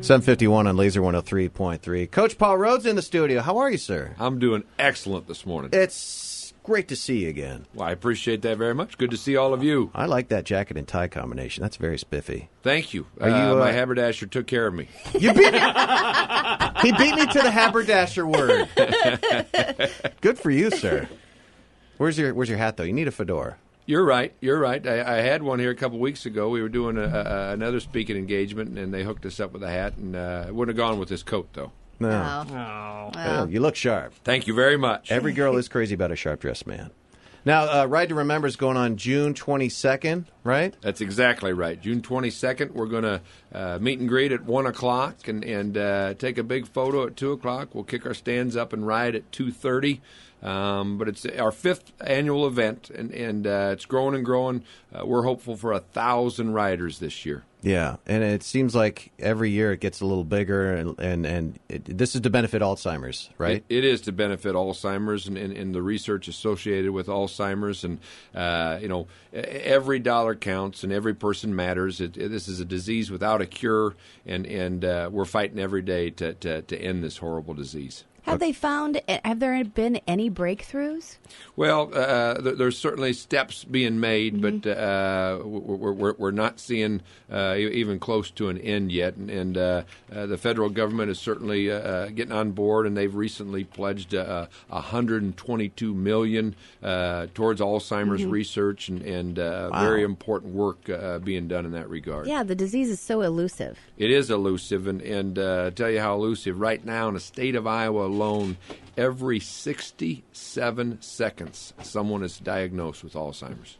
7:51 on Laser 103.3. Coach Paul Rhoads in the studio. How are you, sir? I'm doing excellent this morning. It's great to see you again. Well, I appreciate that very much. Good to see all of you. I like that jacket and tie combination. That's very spiffy. Thank you. Are you my haberdasher took care of me. You beat me. He beat me to the haberdasher word. Good for you, sir. Where's your hat, though? You need a fedora. You're right. I had one here a couple weeks ago. We were doing another speaking engagement, and they hooked us up with a hat, and it wouldn't have gone with this coat, though. No. Oh. Well, you look sharp. Thank you very much. Every girl is crazy about a sharp-dressed man. Now, Ride to Remember is going on June 22nd, right? That's exactly right. June 22nd, we're going to meet and greet at 1 o'clock and take a big photo at 2 o'clock. We'll kick our stands up and ride at 2:30. But it's our 5th annual event, and it's growing and growing. We're hopeful for 1,000 riders this year. Yeah, and it seems like every year it gets a little bigger, and this is to benefit Alzheimer's, right? It is to benefit Alzheimer's and the research associated with Alzheimer's, and every dollar counts and every person matters. This is a disease without a cure, and we're fighting every day to end this horrible disease. Have there been any breakthroughs? Well, there's certainly steps being made, but we're not seeing even close to an end yet. And the federal government is certainly getting on board, and they've recently pledged $122 million towards Alzheimer's research and very important work being done in that regard. Yeah, the disease is so elusive. It is elusive, and tell you how elusive. Right now in the state of Iowa alone, every 67 seconds, someone is diagnosed with Alzheimer's.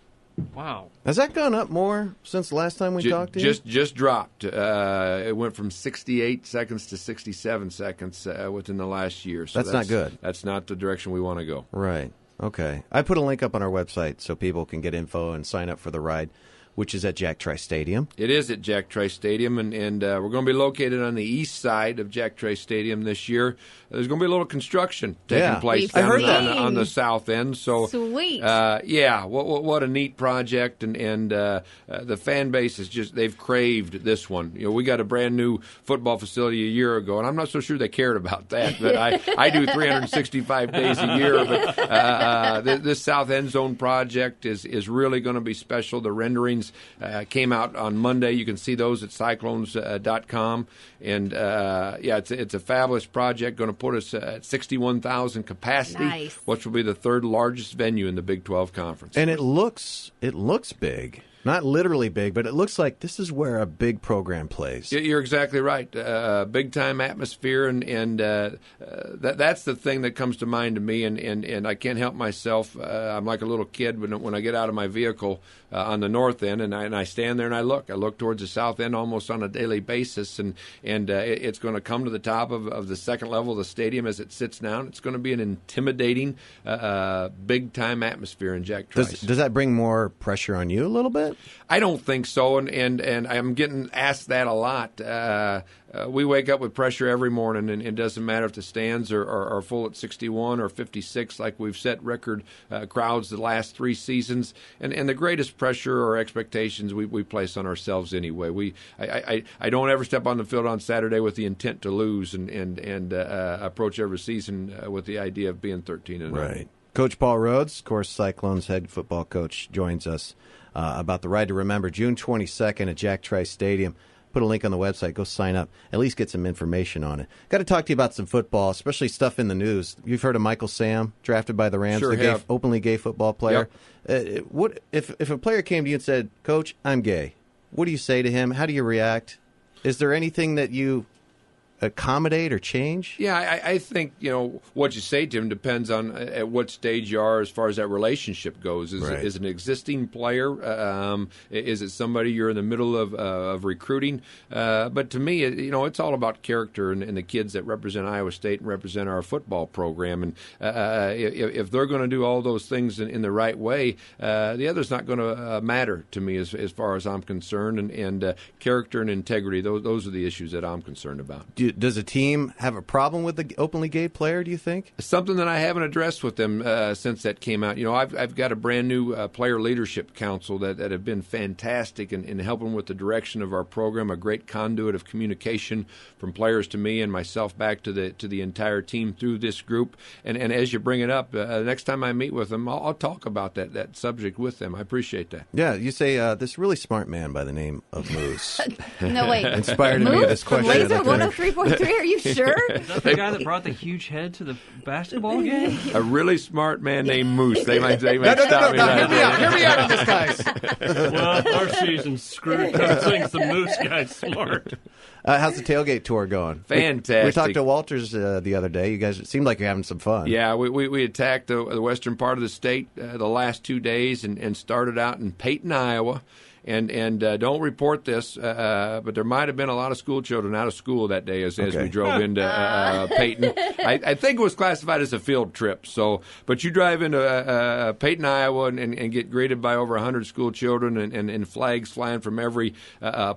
Wow. Has that gone up more since the last time we talked to you? Just dropped. It went from 68 seconds to 67 seconds within the last year. So that's not good. That's not the direction we want to go. Right. Okay. I put a link up on our website so people can get info and sign up for the ride, which is at Jack Trice Stadium. It is at Jack Trice Stadium, and we're going to be located on the east side of Jack Trice Stadium this year. There's going to be a little construction taking place down on the south end. So, sweet. What a neat project, and the fan base is they've craved this one. You know, we got a brand new football facility a year ago, and I'm not so sure they cared about that. But I do 365 days a year. But this south end zone project is really going to be special. The renderings came out on Monday. You can see those at cyclones.com. And, it's a fabulous project, going to put us at 61,000 capacity, which will be the third largest venue in the Big 12 Conference. And it looks big. Not literally big, but it looks like this is where a big program plays. You're exactly right. Big-time atmosphere, and that's the thing that comes to mind to me, and I can't help myself. I'm like a little kid when I get out of my vehicle on the north end, and I stand there and I look towards the south end almost on a daily basis, and it's going to come to the top of the second level of the stadium as it sits down. It's going to be an intimidating, big-time atmosphere in Jack Trice. Does that bring more pressure on you a little bit? I don't think so, and I'm getting asked that a lot. We wake up with pressure every morning, and it doesn't matter if the stands are full at 61 or 56, like we've set record crowds the last 3 seasons. And the greatest pressure or expectations we place on ourselves anyway. I don't ever step on the field on Saturday with the intent to lose, and approach every season with the idea of being 13-0. Right. Coach Paul Rhoads, of course, Cyclones head football coach, joins us about the Ride to Remember, June 22nd at Jack Trice Stadium. Put a link on the website. Go sign up. At least get some information on it. Got to talk to you about some football, especially stuff in the news. You've heard of Michael Sam, drafted by the Rams, sure openly gay football player. Yep. What if a player came to you and said, "Coach, I'm gay"? What do you say to him? How do you react? Is there anything that you accommodate or change? Yeah, I think, what you say to him depends on at what stage you are as far as that relationship goes. Is it an existing player? Is it somebody you're in the middle of recruiting? But to me, it's all about character and the kids that represent Iowa State and represent our football program. And if they're going to do all those things in the right way, the other's not going to matter to me as far as I'm concerned. And character and integrity, those are the issues that I'm concerned about. Does a team have a problem with the openly gay player, do you think? Something that I haven't addressed with them since that came out. I've got a brand new player leadership council that have been fantastic in helping with the direction of our program, a great conduit of communication from players to me and myself back to the entire team through this group. And as you bring it up, next time I meet with them, I'll talk about that subject with them. I appreciate that. Yeah, you say this really smart man by the name of Moose. No, wait. Inspired me with this question. Laser 103.3, are you sure? Is that the guy that brought the huge head to the basketball game? A really smart man named Moose. They might stop me. Hear me out on this, guys. Well, our season's screwed. Don't think the Moose guy's smart. How's the tailgate tour going? Fantastic. We talked to Walters the other day. You guys, it seemed like you're having some fun. Yeah, we attacked the western part of the state the last 2 days and started out in Peyton, Iowa. And don't report this, but there might have been a lot of school children out of school that day as we drove into Peyton. I think it was classified as a field trip. But you drive into Peyton, Iowa, and get greeted by over 100 school children and flags flying from every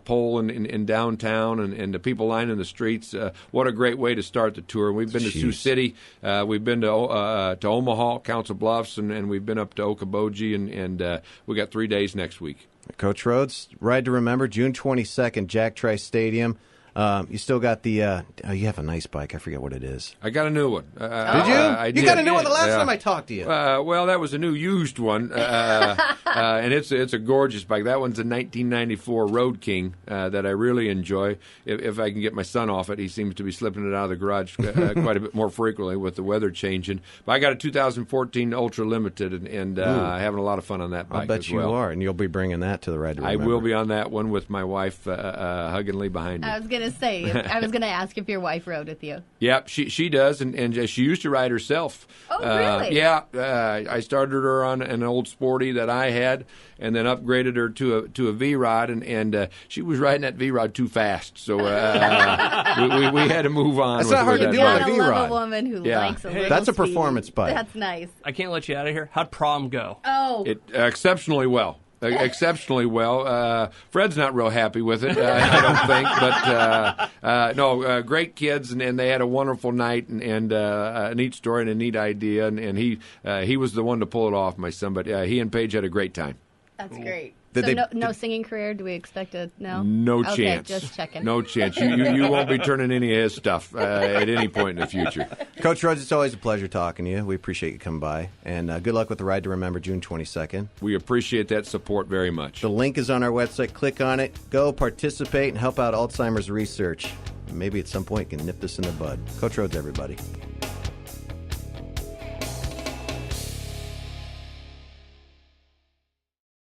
pole in downtown and the people lining the streets. What a great way to start the tour. We've been to Sioux City. We've been to Omaha, Council Bluffs, and we've been up to Okoboji, and we got 3 days next week. Coach Rhoads, Ride to Remember, June 22nd, Jack Trice Stadium. You still got the you have a nice bike. I forget what it is. I got a new one. Did you? I did. You got a new one the last time I talked to you. Well, that was a new used one, and it's a gorgeous bike. That one's a 1994 Road King that I really enjoy. If I can get my son off it, he seems to be slipping it out of the garage quite a bit more frequently with the weather changing. But I got a 2014 Ultra Limited, and having a lot as well. On that bike. I'll bet you are, and you'll be bringing that to the Ride to Remember. I will be on that one with my wife hugging Lee behind me. I was going to say, I was going to ask if your wife rode with you. Yep, she does, and she used to ride herself. Oh, really? Yeah, I started her on an old Sporty that I had, and then upgraded her to a V-Rod, and she was riding that V-Rod too fast, so we had to move on. That's not hard to do on a gotta V-Rod. love a woman who likes a little That's a speed. performance bike. That's nice. I can't let you out of here. How'd prom go? Oh. Exceptionally well. Exceptionally well. Fred's not real happy with it, I don't think. But no, great kids, and they had a wonderful night, and a neat story and a neat idea. And he was the one to pull it off, my son. But he and Paige had a great time. That's great. Did No singing career? Do we expect a no? No Okay, chance. just checking. No chance. You won't be turning any of his stuff at any point in the future. Coach Rhoads, it's always a pleasure talking to you. We appreciate you coming by. And good luck with the Ride to Remember, June 22nd. We appreciate that support very much. The link is on our website. Click on it. Go participate and help out Alzheimer's research. Maybe at some point you can nip this in the bud. Coach Rhoads, everybody.